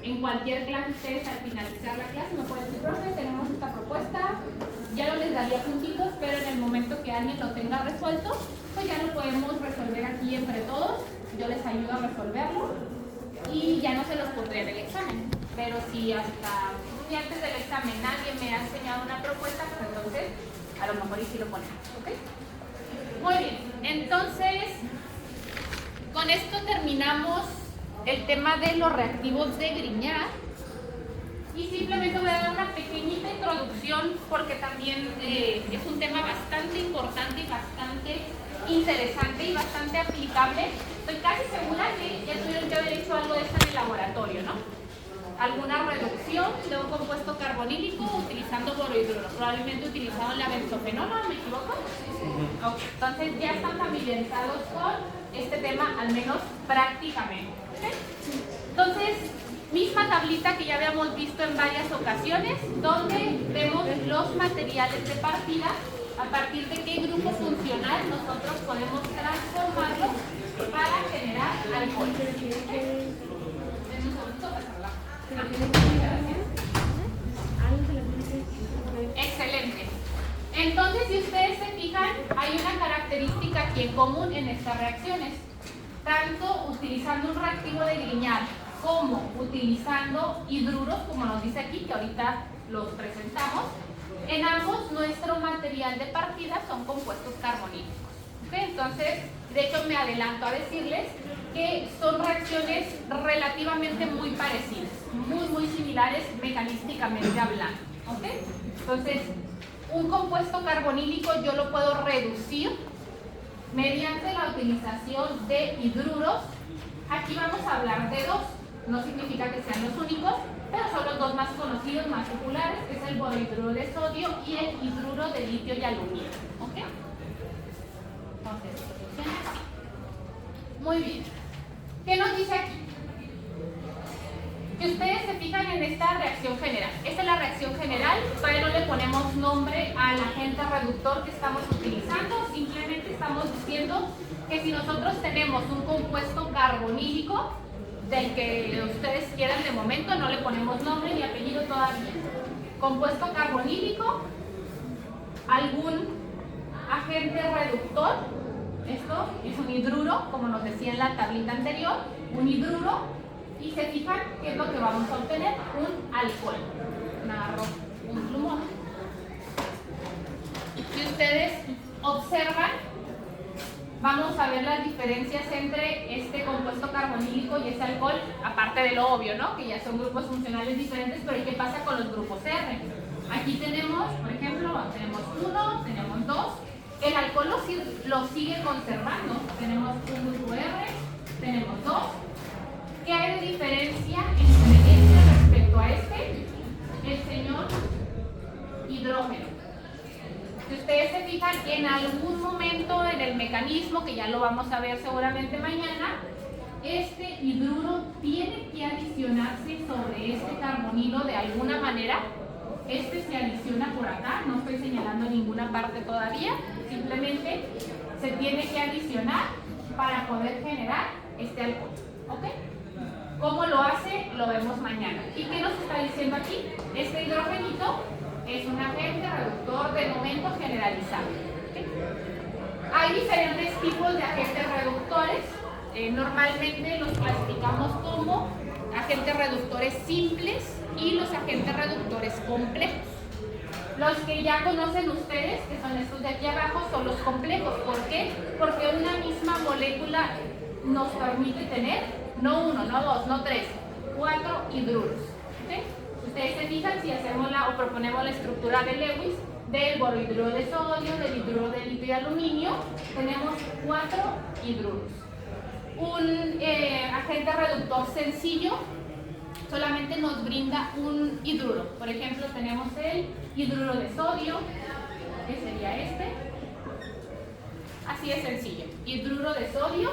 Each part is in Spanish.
En cualquier clase ustedes al finalizar la clase me pueden decir, profe, tenemos esta propuesta, ya no les daría puntitos, pero en el momento que alguien lo tenga resuelto, pues ya lo podemos resolver aquí entre todos, yo les ayudo a resolverlo y ya no se los pondré en el examen. Pero si hasta antes del examen nadie me ha enseñado una propuesta, pues entonces a lo mejor y sí lo ponemos, ¿ok? Muy bien, entonces con esto terminamos el tema de los reactivos de Grignard y simplemente voy a dar una pequeñita introducción porque también es un tema bastante importante y bastante interesante y bastante aplicable. Estoy casi segura que ya tuvieron que haber hecho algo de eso en el laboratorio, ¿no? Alguna reducción de un compuesto carbonílico utilizando borohidruro, probablemente utilizado la benzofenola, ¿me equivoco? Okay. Entonces ya están familiarizados con este tema, al menos prácticamente. ¿Okay? Entonces, misma tablita que ya habíamos visto en varias ocasiones, donde vemos los materiales de partida, a partir de qué grupo funcional nosotros podemos transformarlos para generar alcohol. ¿Okay? Excelente. Entonces, si ustedes se fijan, hay una característica aquí en común en estas reacciones. Tanto utilizando un reactivo de Grignard como utilizando hidruros, como nos dice aquí, que ahorita los presentamos, en ambos nuestro material de partida son compuestos carbonílicos. ¿Okay? Entonces, de hecho me adelanto a decirles que son reacciones relativamente muy parecidas, muy similares mecanísticamente hablando. ¿Okay? Entonces, un compuesto carbonílico yo lo puedo reducir mediante la utilización de hidruros. Aquí vamos a hablar de dos, no significa que sean los únicos, pero son los dos más conocidos, más populares, que es el borohidruro de sodio y el hidruro de litio y aluminio. ¿Okay? Entonces, muy bien. ¿Qué nos dice aquí? Que ustedes se fijan en esta reacción general. Esta es la reacción general, todavía no le ponemos nombre al agente reductor que estamos utilizando, simplemente estamos diciendo que si nosotros tenemos un compuesto carbonílico, del que ustedes quieran de momento, no le ponemos nombre ni apellido todavía. Compuesto carbonílico, algún agente reductor, esto es un hidruro, como nos decía en la tablita anterior, un hidruro, y se fijan qué es lo que vamos a obtener, un alcohol. Narro un plumón. Si ustedes observan, vamos a ver las diferencias entre este compuesto carbonílico y este alcohol, aparte de lo obvio, ¿no? Que ya son grupos funcionales diferentes, pero ¿y qué pasa con los grupos R? Aquí tenemos, por ejemplo, tenemos 1, tenemos 2, el alcohol lo sigue conservando. Tenemos un grupo R, tenemos 2. ¿Qué hay de diferencia entre este respecto a este? El señor hidrógeno. Si ustedes se fijan, en algún momento en el mecanismo, que ya lo vamos a ver seguramente mañana, este hidruro tiene que adicionarse sobre este carbonilo de alguna manera. Este se adiciona por acá, no estoy señalando ninguna parte todavía, simplemente se tiene que adicionar para poder generar este alcohol. ¿Ok? ¿Cómo lo hace? Lo vemos mañana. ¿Y qué nos está diciendo aquí? Este hidrogenito es un agente reductor de momento generalizado. ¿Okay? Hay diferentes tipos de agentes reductores. Normalmente los clasificamos como agentes reductores simples y los agentes reductores complejos. Los que ya conocen ustedes, que son estos de aquí abajo, son los complejos. ¿Por qué? Porque una misma molécula nos permite tener no 1, no 2, no 3, 4 hidruros. ¿Okay? Ustedes se fijan si hacemos o proponemos la estructura de Lewis del borohidruro de sodio, del hidruro de litio y aluminio, tenemos 4 hidruros. Un agente reductor sencillo solamente nos brinda un hidruro. Por ejemplo, tenemos el hidruro de sodio, que sería este. Así es sencillo. Hidruro de sodio,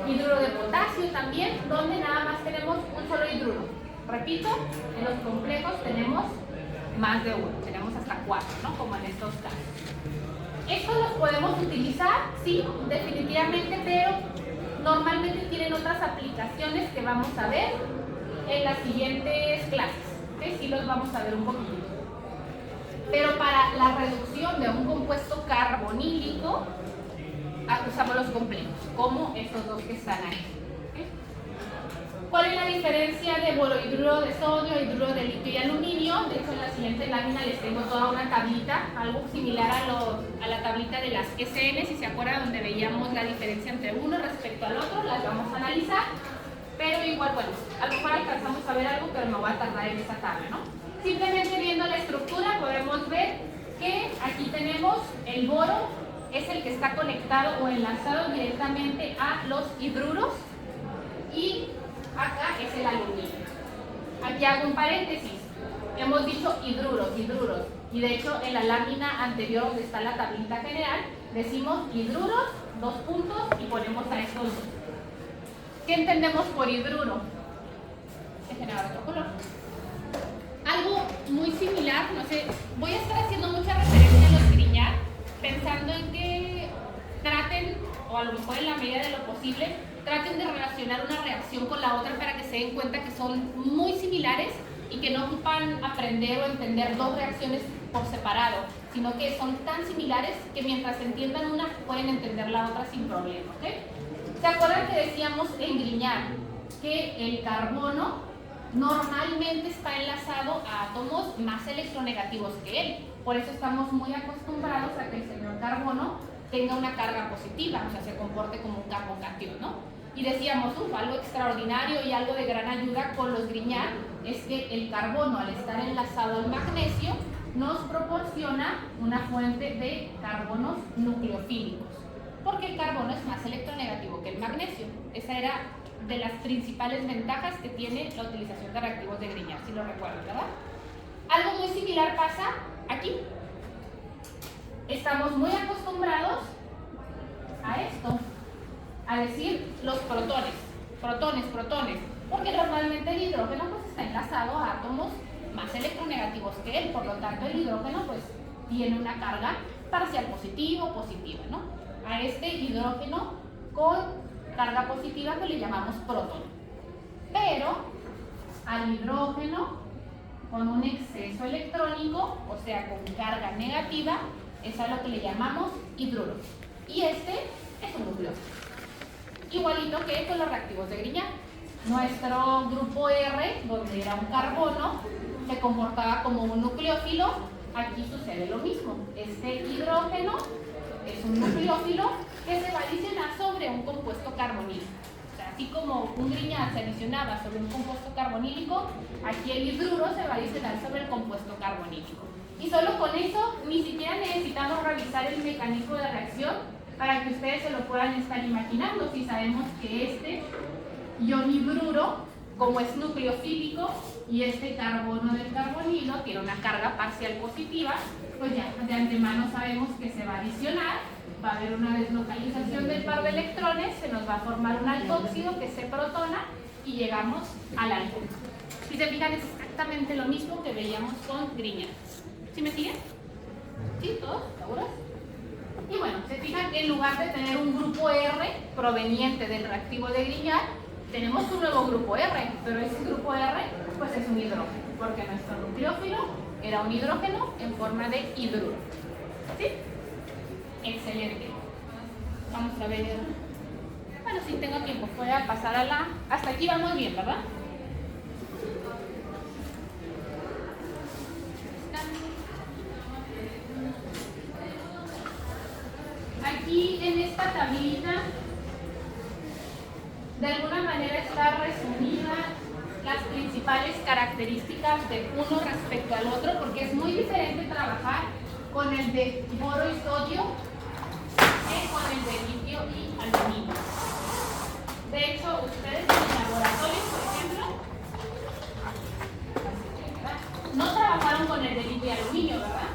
hidruro de potasio también, donde nada más tenemos un solo hidruro. Repito, en los complejos tenemos más de uno, tenemos hasta 4, ¿no? Como en estos casos. Estos los podemos utilizar, sí, definitivamente, pero normalmente tienen otras aplicaciones que vamos a ver. en las siguientes clases, ¿okay? Sí los vamos a ver un poquito. Pero para la reducción de un compuesto carbonílico, usamos los complejos, como estos dos que están ahí. ¿Okay? ¿Cuál es la diferencia de borohidruro de sodio, hidruro de litio y aluminio? De hecho, en la siguiente lámina les tengo toda una tablita, algo similar a la tablita de las SN, si se acuerdan, donde veíamos la diferencia entre uno respecto al otro, las vamos a analizar. Pero igual, bueno, a lo mejor alcanzamos a ver algo, pero me voy a tardar en esta tabla, ¿no? Simplemente viendo la estructura podemos ver que aquí tenemos el boro, es el que está conectado o enlazado directamente a los hidruros, y acá es el aluminio. Aquí hago un paréntesis. Hemos dicho hidruros, y de hecho en la lámina anterior donde está la tablita general, decimos hidruros, dos puntos, y ponemos a estos dos. ¿Qué entendemos por hidruro? Se genera otro color. Algo muy similar, no sé, voy a estar haciendo mucha referencia a los Grignard, pensando en que traten, o a lo mejor en la medida de lo posible, traten de relacionar una reacción con la otra para que se den cuenta que son muy similares y que no ocupan aprender o entender dos reacciones por separado, sino que son tan similares que mientras entiendan una pueden entender la otra sin problema, ¿ok? ¿Se acuerdan que decíamos en Grignard que el carbono normalmente está enlazado a átomos más electronegativos que él? Por eso estamos muy acostumbrados a que el señor carbono tenga una carga positiva, o sea, se comporte como un carbocatión, ¿no? Y decíamos, algo extraordinario y algo de gran ayuda con los Grignard es que el carbono, al estar enlazado al magnesio, nos proporciona una fuente de carbonos nucleofílicos, porque el carbono es más electronegativo que el magnesio. Esa era de las principales ventajas que tiene la utilización de reactivos de Grignard, si lo recuerdan, ¿verdad? Algo muy similar pasa aquí. Estamos muy acostumbrados a esto, a decir los protones, porque normalmente el hidrógeno pues está enlazado a átomos más electronegativos que él, por lo tanto el hidrógeno pues tiene una carga parcial positiva, ¿no? A este hidrógeno con carga positiva que le llamamos protón. Pero al hidrógeno con un exceso electrónico, o sea con carga negativa, es a lo que le llamamos hidruro. Y este es un nucleófilo. Igualito que con los reactivos de Grignard. Nuestro grupo R, donde era un carbono, se comportaba como un nucleófilo. Aquí sucede lo mismo. Este hidrógeno es un nucleófilo que se va a adicionar sobre un compuesto carbonílico. O sea, así como un Grignard se adicionaba sobre un compuesto carbonílico, aquí el hidruro se va a adicionar sobre el compuesto carbonílico. Y solo con eso ni siquiera necesitamos revisar el mecanismo de reacción para que ustedes se lo puedan estar imaginando. Si sabemos que este ionhidruro, como es nucleofílico, y este carbono del carbonilo tiene una carga parcial positiva, pues ya de antemano sabemos que se va a adicionar, va a haber una deslocalización del par de electrones, se nos va a formar un alcóxido que se protona y llegamos al alcohol. Si se fijan, es exactamente lo mismo que veíamos con Grignard. ¿Sí me siguen? ¿Sí? ¿Todos? ¿Seguros? Y bueno, se fijan que en lugar de tener un grupo R proveniente del reactivo de Grignard, tenemos un nuevo grupo R, pero ese grupo R pues es un hidrógeno, porque nuestro nucleófilo era un hidrógeno en forma de hidruro. ¿Sí? Excelente. Vamos a ver. Bueno, si tengo tiempo, voy a pasar a la... Hasta aquí va muy bien, ¿verdad? Aquí en esta tablita, de alguna manera está resumida las principales características de uno respecto al otro, porque es muy diferente trabajar con el de boro y sodio que con el de litio y aluminio. De hecho, ustedes en el laboratorio, por ejemplo, no trabajaron con el de litio y aluminio, ¿verdad?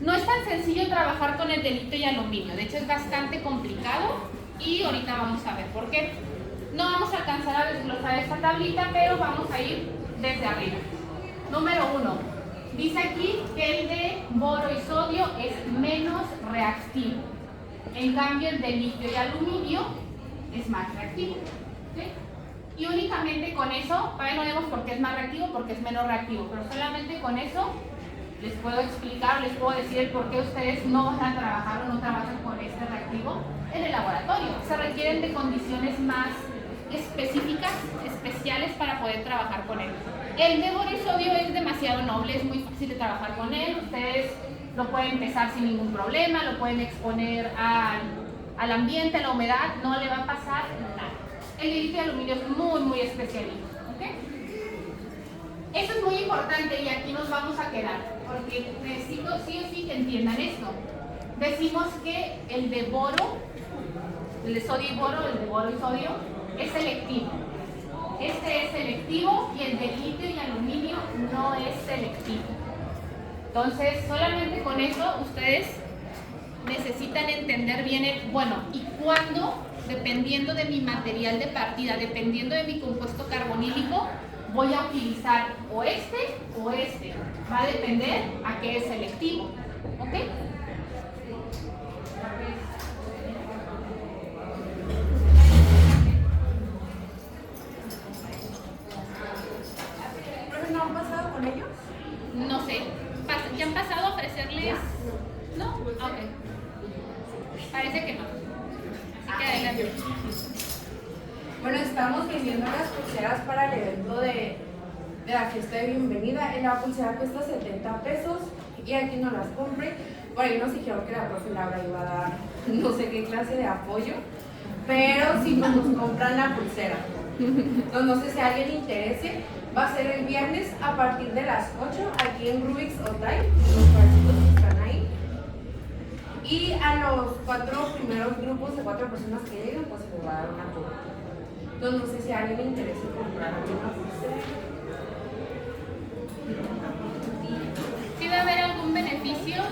No es tan sencillo trabajar con el de litio y aluminio, de hecho es bastante complicado y ahorita vamos a ver por qué. No vamos a alcanzar a desglosar esta tablita, pero vamos a ir desde arriba. Número 1. Dice aquí que el de boro y sodio es menos reactivo. En cambio, el de litio y aluminio es más reactivo. ¿Sí? Y únicamente con eso, todavía no vemos por qué es más reactivo, porque es menos reactivo, pero solamente con eso les puedo explicar, les puedo decir el por qué ustedes no van a trabajar o no trabajan con este reactivo en el laboratorio. Se requieren de condiciones más específicas, especiales para poder trabajar con él. El de boro y sodio es demasiado noble, es muy fácil de trabajar con él. Ustedes lo pueden pesar sin ningún problema, lo pueden exponer al ambiente, a la humedad, no le va a pasar nada. El de litio y aluminio es muy especialito, ¿ok? Eso es muy importante y aquí nos vamos a quedar, porque necesito sí o sí que entiendan esto. Decimos que el de boro, el de sodio y boro, el de boro y sodio, es selectivo. Este es selectivo y el de litio y aluminio no es selectivo. Entonces, solamente con eso ustedes necesitan entender bien y cuándo, dependiendo de mi material de partida, dependiendo de mi compuesto carbonílico, voy a utilizar o este. Va a depender a qué es selectivo. ¿Ok? ¿No han pasado con ellos? No sé. ¿Ya han pasado a ofrecerles? ¿No? Ok. Parece que no. Así que adelante. Bueno, estamos vendiendo las pulseras para el evento de la fiesta de bienvenida. La pulsera cuesta 70 pesos y aquí no las compre. Por ahí nos dijeron que la profe Laura iba a dar no sé qué clase de apoyo, pero si nos compran la pulsera. Entonces, no sé si a alguien le interese. Va a ser el viernes a partir de las 8 aquí en Rubik's Otay, los cuartitos que están ahí. Y a los 4 primeros grupos de 4 personas que lleguen, pues se les va a dar una copa. Entonces, no sé si a alguien le interesa comprar alguna pulsera. ¿Sí va a haber algún beneficio?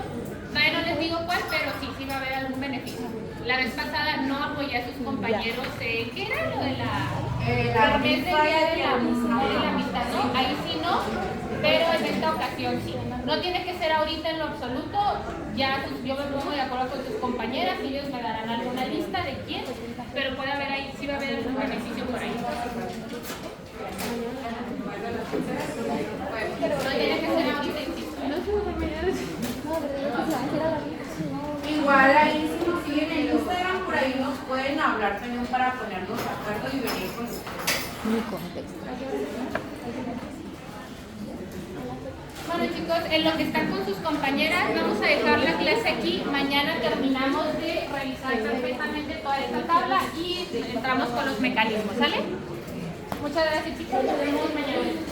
No les digo cuál, pero sí va a haber algún beneficio. La vez pasada no apoyé a sus compañeros en ¿qué era lo de la mes del día de la amistad, ¿no? Ahí sí no, pero en esta ocasión sí. No tiene que ser ahorita en lo absoluto, ya yo me pongo de acuerdo con tus compañeras y ellos me darán alguna lista de quién, pero puede haber ahí, sí va a haber algún beneficio por ahí. No tiene que ser ahorita, insisto, Igual ahí si nos siguen en Instagram, por ahí nos pueden hablar también para ponernos de acuerdo y venir con ustedes. Mi contexto. Bueno chicos, en lo que están con sus compañeras, vamos a dejar la clase aquí. Mañana terminamos de revisar perfectamente toda esta tabla y entramos con los mecanismos, ¿sale? Muchas gracias chicos, nos vemos mañana.